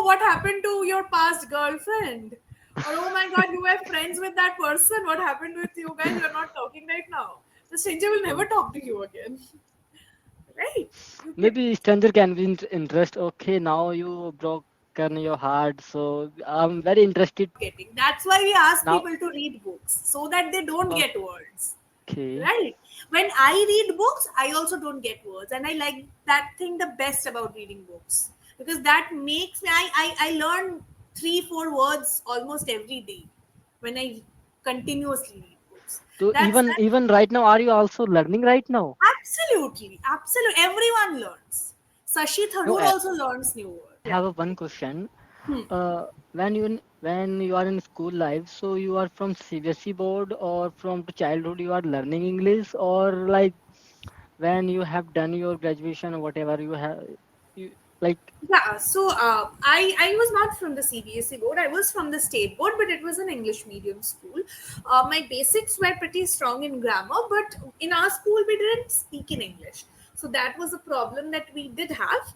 what happened to your past girlfriend? Or oh my god, you were friends with that person. What happened with you guys? You're not talking right now. The stranger will never Oh, talk to you again. Right? You get maybe stranger can be interest. Okay, now you broken your heart, so I'm very interested getting. That's why we ask now. people to read books so that they don't get words. Okay, Right? When I read books, I also don't get words. And I like that thing the best about reading books. Because that makes me I learn 3-4 words almost every day when I continuously read books. so That's that even right now, are you also learning right now? absolutely, absolutely everyone learns. Sashi No, Tharoor also learns new words. I Yeah. have a one question. Hmm. When you are in school life, so you are from CBSE board or from the childhood you are learning English, or like when you have done your graduation or whatever you have, you like. Yeah, so I was not from the CBSE board. I was from the state board, but it was an English medium school. My basics were pretty strong in grammar, but in our school we didn't speak in English. So that was a problem that we did have.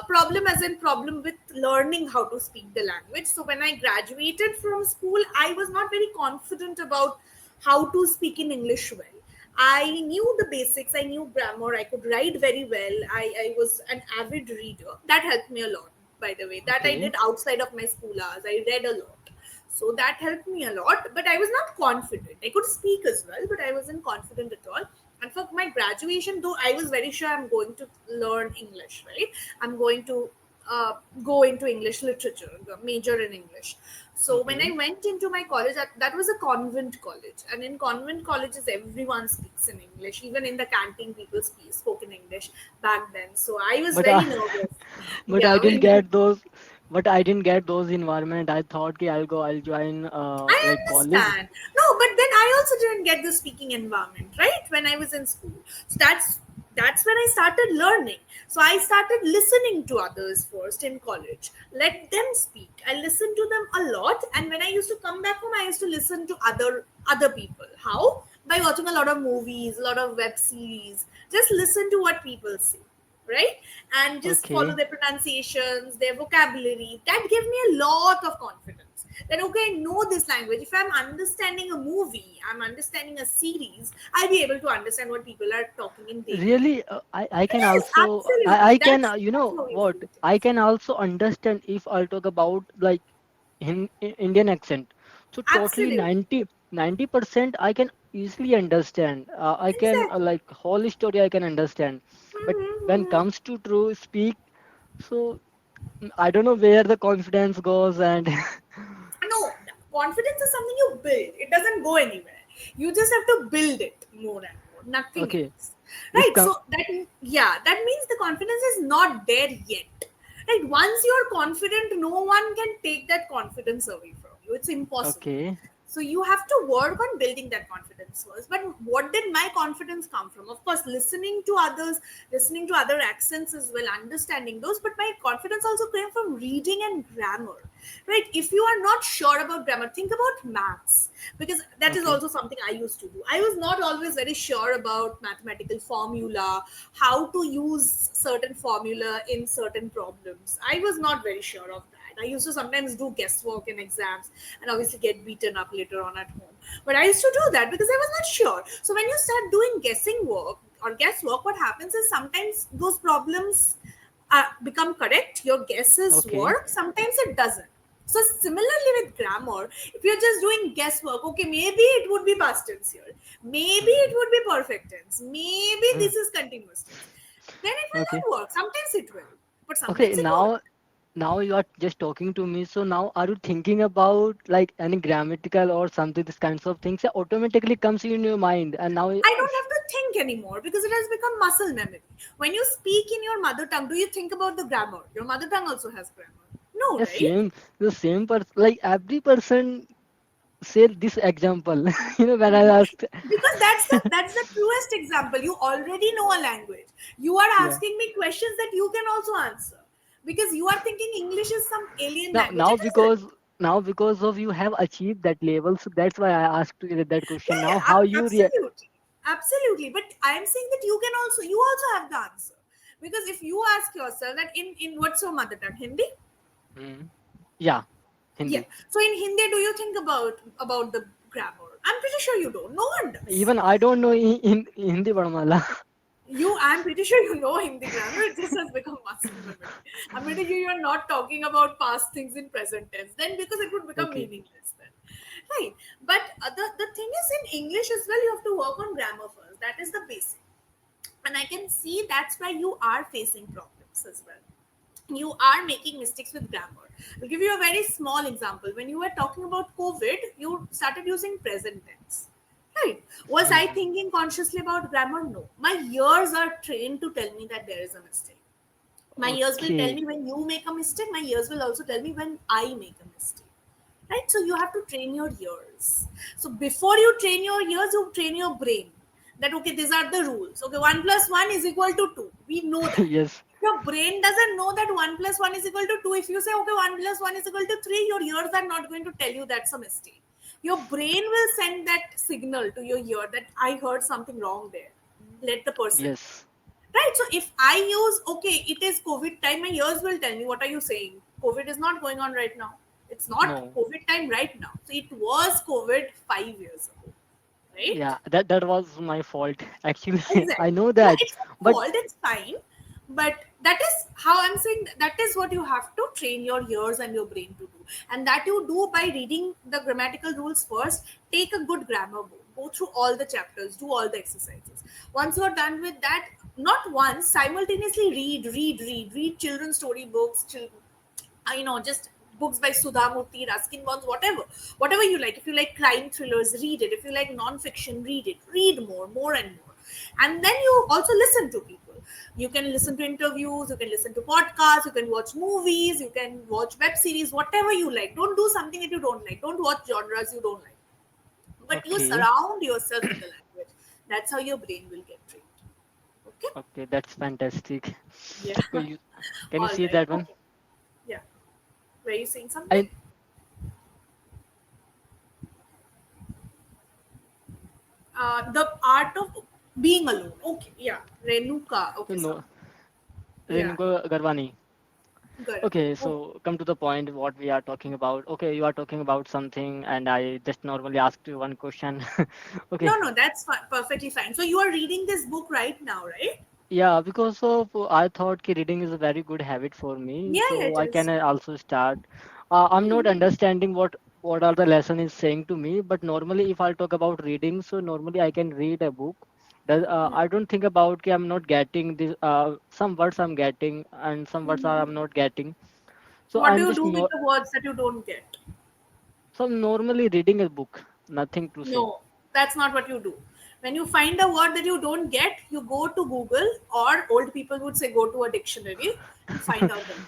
Problem as in problem with learning how to speak the language. So when I graduated from school, I was not very confident about how to speak in English well. I knew the basics, I knew grammar, I could write very well. I was an avid reader. That helped me a lot, by the way. That I Okay, did outside of my school hours. I read a lot. So that helped me a lot, but I was not confident. I could speak as well, but I wasn't confident at all. And for my graduation, though, I was very sure I'm going to learn English, right? I'm going to uh, go into English literature, major in English. So when I okay, went into my college, that was a convent college, and in convent colleges, everyone speaks in English. Even in the canteen, people spoke in English back then. So I was but very nervous. but I Yeah, didn't when get those. But I didn't get those environment. I thought कि I'll join I like college. understand. No, but then I also didn't get the speaking environment, right? When I was in school. So that's when I started learning. So I started listening to others first in college. Let them speak. I listened to them a lot. And when I used to come back home, I used to listen to other people. How? By watching a lot of movies, a lot of web series. Just listen to what people say, right? And just follow Okay. their pronunciations, their vocabulary. That gave me a lot of confidence. That okay, I know this language. If I'm understanding a movie, I'm understanding a series, I'll be able to understand what people are talking in daily life. Really, I can Yes, also absolutely. I can That's how easy what it I is. can also understand if I'll talk about like Indian accent. So totally Absolutely. 90% I can easily understand. I can Exactly. like whole story I can understand. But when Mm-hmm. comes to true speak, so I don't know where the confidence goes and No, confidence is something you build. It doesn't go anywhere. You just have to build it more and more. Nothing okay, else. if Right. come So that means the confidence is not there yet. Right. Once you're confident, no one can take that confidence away from you. It's impossible. okay, So you have to work on building that confidence first. But what did my confidence come from? Of course, listening to others, listening to other accents as well, understanding those. But my confidence also came from reading and grammar. Right? If you are not sure about grammar, think about maths, because that is okay, also something I used to do. I was not always very sure about mathematical formula, how to use certain formula in certain problems. I was not very sure of that. I used to sometimes do guesswork in exams and obviously get beaten up later on at home. But I used to do that because I was not sure. So when you start doing guessing work or guesswork, what happens is sometimes those problems become correct. Your guesses okay. work. Sometimes it doesn't. So similarly with grammar, if you're just doing guesswork, okay, maybe it would be past tense here, maybe it Hmm. would be perfect tense, maybe Hmm. this is continuous tense. Then it will Okay. not work. Sometimes it will, but Okay, sometimes it won't. now you are just talking to me. So now are you thinking about like any grammatical or something, this kinds of things that automatically comes in your mind and now I don't have to think anymore because it has become muscle memory. When you speak in your mother tongue, do you think about the grammar? Your mother tongue also has grammar. No, right? the same person, like every person say this example. When I asked, Because that's the truest example. You already know a language. You are yeah. asking me questions that you can also answer because you are thinking English is some alien Now language. now It isn't. because of you have achieved that level, so that's why I asked you that question. Yeah, Now yeah, how you absolutely, absolutely. But I am saying that you also have the answer, because if you ask yourself that in what's your mother tongue, Hindi? Hmm. Yeah, Yeah. Hindi. So in Hindi, do you think about the grammar? I'm pretty sure you don't. No one does. Even I don't know in Hindi Varnamala. I'm pretty sure you know Hindi grammar. It just has become muscle memory. I'm pretty sure you're not talking about past things in present tense. Then because it would become Okay. meaningless then. Right. But the thing is in English as well, you have to work on grammar first. That is the basic. And I can see that's why you are facing problems as well. You are making mistakes with grammar. I'll give you a very small example. When you were talking about COVID, you started using present tense. Right. Was I Hmm. thinking consciously about grammar? No. My ears are trained to tell me that there is a mistake. My ears will tell Okay. me when you make a mistake, my ears will also tell me when I make a mistake. Right? So you have to train your ears. So before you train your ears, you train your brain. That okay, these are the rules. Okay, one plus one is equal to two. We know that. Yes. Your brain doesn't know that one plus one is equal to two. If you say okay, one plus one is equal to three, your ears are not going to tell you that's a mistake. Your brain will send that signal to your ear that I heard something wrong there. Let the person know. Yes. Right. So if I use, okay, it is COVID time, my ears will tell me, what are you saying? COVID is not going on right now. It's not No. COVID time right now. So it was COVID 5 years ago. Right? Yeah, that was my fault. Actually, I Exactly. know Yeah, that, it's not but fault, it's fine. But that is how I'm saying that is what you have to train your ears and your brain to do. And that you do by reading the grammatical rules first. Take a good grammar book. Go through all the chapters, do all the exercises. Once you're done with that, not once, simultaneously read children's story books, just books by Sudha Murthy, Ruskin Bonds, whatever you like. If you like crime thrillers, read it. If you like non-fiction, read it. Read more and more. And then you also listen to people. You can listen to interviews, you can listen to podcasts, you can watch movies, you can watch web series, whatever you like. Don't do something that you don't like. Don't watch genres you don't like. But you okay. surround yourself with the language. That's how your brain will get trained. Okay? Okay, that's fantastic. Yeah. So you, can you All see right. that one? Okay. Yeah. Were you saying something? I The art of being alone. Okay, yeah. Renuka. Okay, no, something. Yeah, Renuka Garvani. Garvani. Okay, Okay. so come to the point what we are talking about. Okay, you are talking about something, and I just normally asked you one question. Okay, No, that's perfectly fine. So you are reading this book right now, right? yeah, because of I thought ki reading is a very good habit for me, Yeah, so it I is. can also start. I'm not Hmm. understanding what are the lesson is saying to me, but normally if I'll talk about reading, so normally I can read a book. I don't think about ki I'm not getting this. Some words I'm getting, and some words are I'm not getting. So What do I'm you just do with no. the words that you don't get? So I'm normally reading a book. Nothing to say. No, that's not what you do. When you find a word that you don't get, you go to Google, or old people would say go to a dictionary and find out the meaning.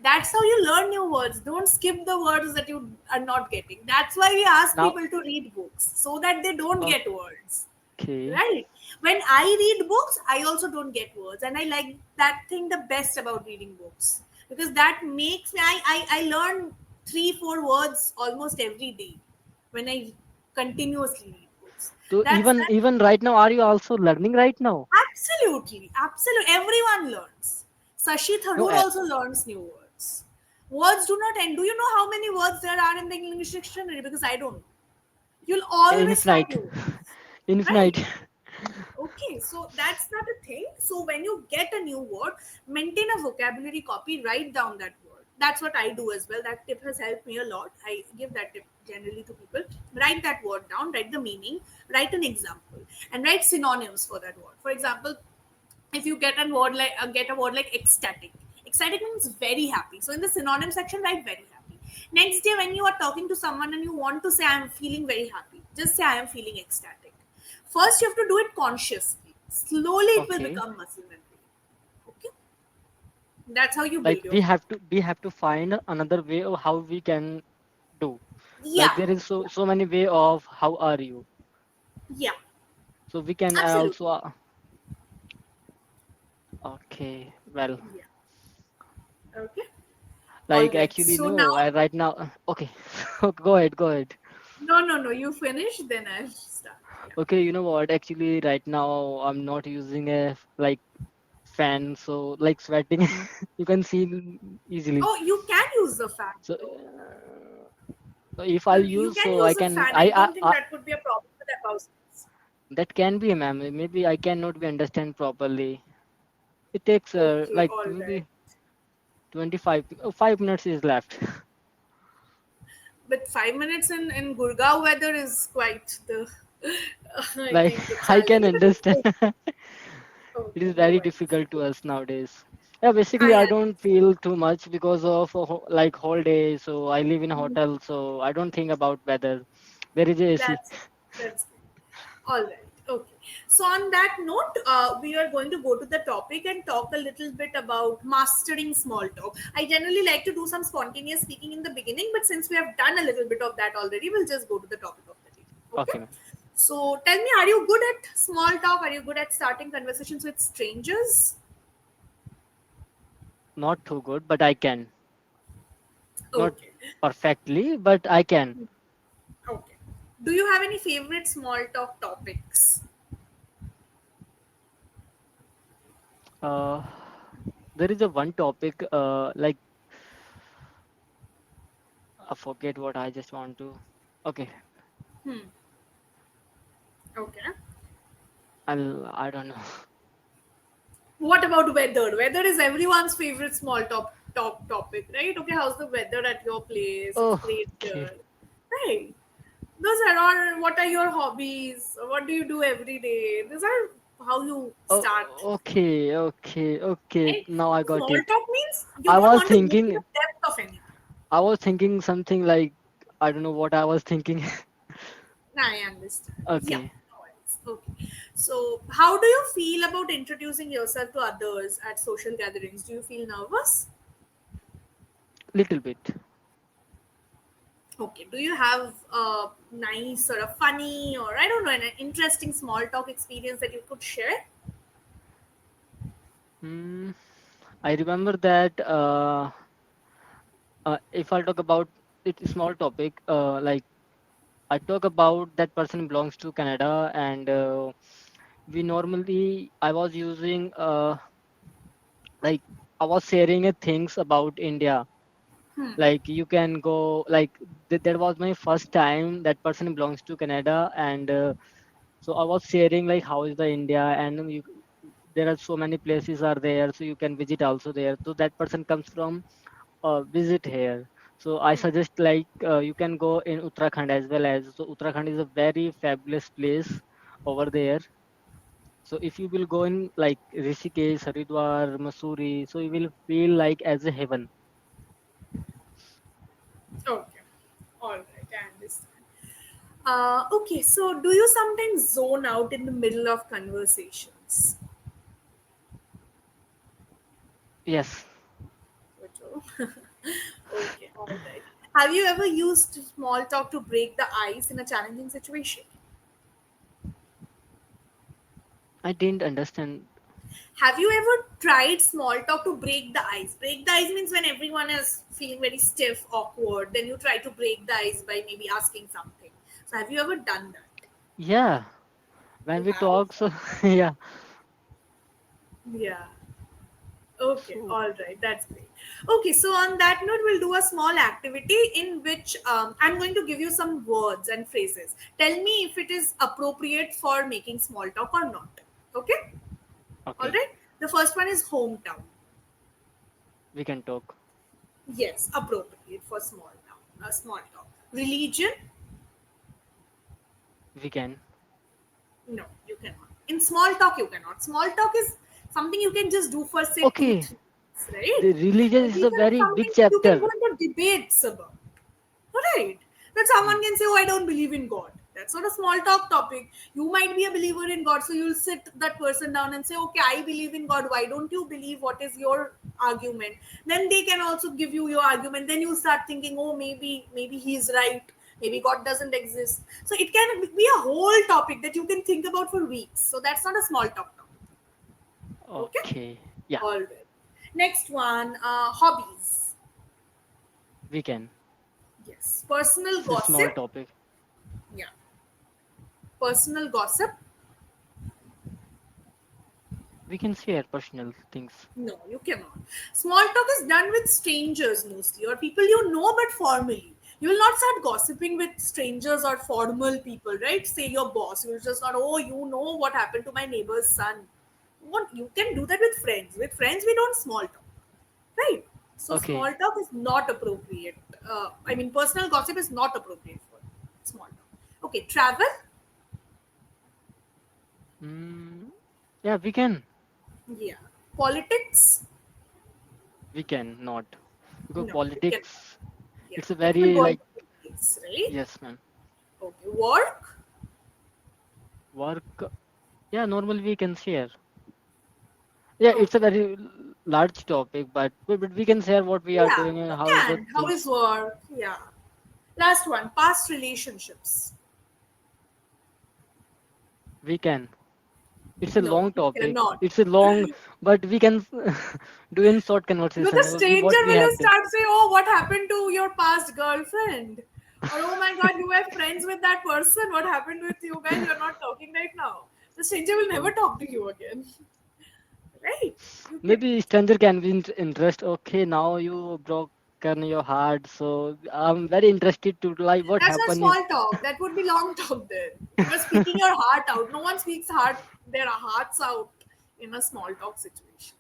That's how you learn new words. Don't skip the words that you are not getting. That's why we ask Now, people to read books so that they don't get words. okay. Right? When I read books, I also don't get words. And I like that thing the best about reading books because that makes me, I learn three, four words almost every day when I continuously read books. So That's even right now, are you also learning right now? absolutely. Everyone learns. Sashi No, Tharoor also learns new words. Words do not end. Do you know how many words there are in the English dictionary? Because I don't know. You'll always find infinite, new words. Right? infinite. Okay, so that's not a thing. So when you get a new word, maintain a vocabulary copy, write down that word. That's what I do as well. That tip has helped me a lot. I give that tip generally to people. Write that word down, write the meaning, write an example, and write synonyms for that word. For example, if you get a word like ecstatic, ecstatic means very happy. So in the synonym section, write very happy. Next day, when you are talking to someone and you want to say I am feeling very happy, just say I am feeling ecstatic. First you have to do it consciously, slowly it will Okay, become muscle memory. Okay, that's how you like build your. we have to find another way of how we can do. Like Yeah, there is so many way of how are you. yeah, So we can also absolutely. okay. Well, Yeah. Okay. All like right, actually so no. now, I right now. Okay, go ahead. Go ahead. no, you finish, then I'll start. Yeah. Okay, you know what? Actually, right now I'm not using a like fan, so like sweating, you can see easily. Oh, you can use the fan So, though. so if I'll You use, can so use I the can, fan. I don't think that would be a problem with acoustics. that can be, ma'am. Maybe I cannot be understand properly. It takes Okay, like all right. maybe 25, 5 minutes is left. But 5 minutes in Gurgaon weather is quite the, I Like think, the I can challenge. But understand. okay, It okay, is no very worries. difficult to us nowadays. Yeah, basically I I don't feel too much because of like whole day. So I live in a hotel, so I don't think about weather. There is a AC. that's good. All right. Okay. So on that note, we are going to go to the topic and talk a little bit about mastering small talk. I generally like to do some spontaneous speaking in the beginning, but since we have done a little bit of that already, we'll just go to the topic of the day. Okay, Okay. ma'am. So tell me, are you good at small talk? Are you good at starting conversations with strangers? Not too good, but I can. Not Okay. perfectly, but I can. Okay. Do you have any favorite small talk topics? Uh, there is a one topic, like I forget what I just want to. Okay, Hmm. Okay. I don't know. What about weather? Weather is everyone's favorite small top topic, right? Okay, how's the weather at your place? It's Oh, great okay. here. Right. Those are all what are your hobbies? What do you do every day? These are how you start. Oh, okay. Right? Now I got Small it. talk means you I don't was want to go to the thinking, depth of anything. I was thinking something like, I don't know what I was thinking. I understand. Yeah. Okay, No worries. Okay. So how do you feel about introducing yourself to others at social gatherings? Do you feel nervous? little bit. Okay. Do you have a nice sort of funny or I don't know an interesting small talk experience that you could share? Hmm. I remember that if I'll talk about it, small topic, like I talk about that person belongs to Canada, and we normally I was using like I was sharing things about India. Hmm. Like you can go like that was my first time that person belongs to Canada, and so I was sharing like how is the India, and there are so many places are there, so you can visit also there. So that person comes from visit here. So I suggest like you can go in Uttarakhand as well as. So Uttarakhand is a very fabulous place over there. So if you will go in like Rishikesh, Haridwar, Masuri, so you will feel like as a heaven. Okay. All right. I understand. Okay. So do you sometimes zone out in the middle of conversations? Yes, Photo. Okay. All right. Have you ever used small talk to break the ice in a challenging situation? I didn't understand. Have you ever tried small talk to break the ice? Break the ice means when everyone is feeling very stiff, awkward, then you try to break the ice by maybe asking something. So, have you ever done that? Yeah, when You we have? talk, so yeah. Yeah. Okay, So all right, that's great. Okay, so on that note, we'll do a small activity in which I'm going to give you some words and phrases. Tell me if it is appropriate for making small talk or not. Okay, all okay, right. The first one is hometown. we can talk. Yes, appropriate for small talk. Small talk. Religion? We can. No, you cannot. In small talk, you cannot. Small talk is something you can just do for say two, Okay, 3 minutes, right? the religion is a Religion is very big something that you can go chapter. into debates about. Right. That someone Mm. can say, oh, I don't believe in God. That's not a small talk topic. You might be a believer in God, so you'll sit that person down and say, okay, I believe in God. Why don't you believe? What is your argument? Then they can also give you your argument. Then you start thinking, oh, maybe he's right. Maybe God doesn't exist. So it can be a whole topic that you can think about for weeks. So that's not a small talk topic. Okay? Okay, yeah, All right. Next one, hobbies. we can. Yes. Personal It's a small gossip. topic. Yeah. Personal gossip. we can share personal things. No, you cannot. Small talk is done with strangers mostly, or people you know but formally. You will not start gossiping with strangers or formal people, right? Say your boss. You will just not, oh, you know what happened to my neighbor's son. What you can do that with friends. With friends, we don't small talk, right? So Okay. small talk is not appropriate. I mean, personal gossip is not appropriate for small talk. Okay, travel. Mm, yeah, we can. Yeah. Politics. We can not because No, you can. politics. Yeah, It's a it will very go like into politics, right? yes, ma'am. Okay, work. Work. Yeah, normally we can share. Yeah, it's a Okay. very large topic, but we can share what we are Yeah, doing and you how is the can. How is things. work? Yeah. Last one, past relationships. We can. It's a No, long you topic. cannot. It's a long, but we can do in short With a conversation. stranger, What we will you have done. start saying, "Oh, what happened to your past girlfriend?" Or, "Oh my God, you were friends with that person. What happened with you guys? You're not talking right now." The stranger will never Oh, talk to you again, right? You can. maybe stranger can be interest. Okay, now you broken your heart, so I'm very interested to like what That's not happened. small talk. That would be long talk then. You're speaking your heart out. No one speaks their hearts out in a small talk situation.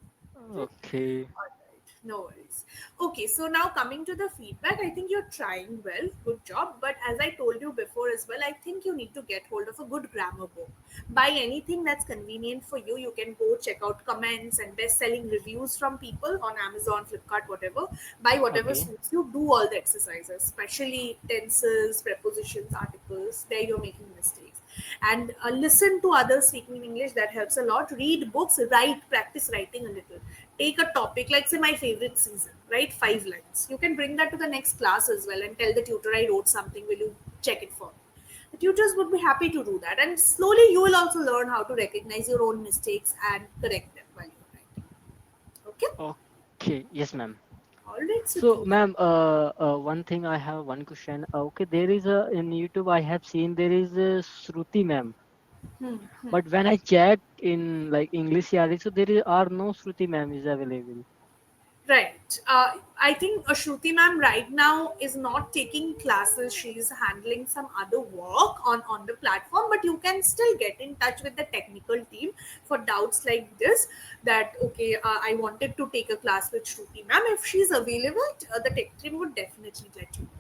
Okay. Okay. All right. No worries. Okay, so now coming to the feedback, I think you're trying well. Good job. But as I told you before as well, I think you need to get hold of a good grammar book. Buy anything that's convenient for you. You can go check out comments and best selling reviews from people on Amazon, Flipkart, whatever. Buy whatever Okay. suits you. Do all the exercises, especially tenses, prepositions, articles. There you're making mistakes. And listen to others speaking in English. That helps a lot. Read books, write, practice writing a little. Take a topic, like say my favorite season, write 5 lines. You can bring that to the next class as well and tell the tutor I wrote something. Will you check it for me? The tutors would be happy to do that. And slowly you will also learn how to recognize your own mistakes and correct them while you're writing. Okay? Okay. Yes, ma'am. All right, So, Suki. ma'am, one thing I have one question. Okay, there is a in YouTube I have seen there is a Shruti ma'am, Hmm. but when I checked in like English yeah, so are no Shruti ma'am is available. Right. I think Shruti ma'am right now is not taking classes. She's handling some other work on the platform, but you can still get in touch with the technical team for doubts like this. That, okay, I wanted to take a class with Shruti ma'am. If she's available, the tech team would definitely let you know.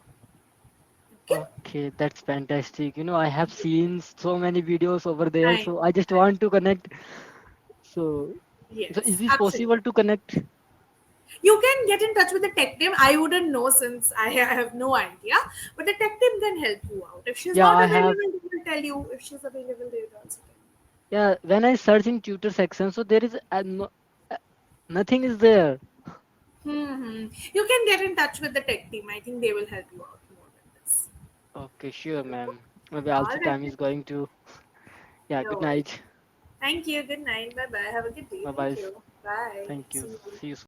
Okay? Okay, that's fantastic. I have seen so many videos over there, I so know. I just I know. want to connect. So, so is Yes, this absolutely. possible to connect? You can get in touch with the tech team. I wouldn't know since I have no idea, but the tech team can help you out. If she's Yeah, not I have. available, they will tell you. If she's available, they will also tell Yeah, when I search in tutor section, so there is uh, nothing is there. you. You can get in touch with the tech team. I think they will help you out more with this. Okay, sure, Okay. ma'am. Maybe All also right. time is going to. Yeah, No good worries. night. Thank you. Good night. Bye bye. Have a good day. Bye Thank bye. you. Bye. Thank you. See you. See you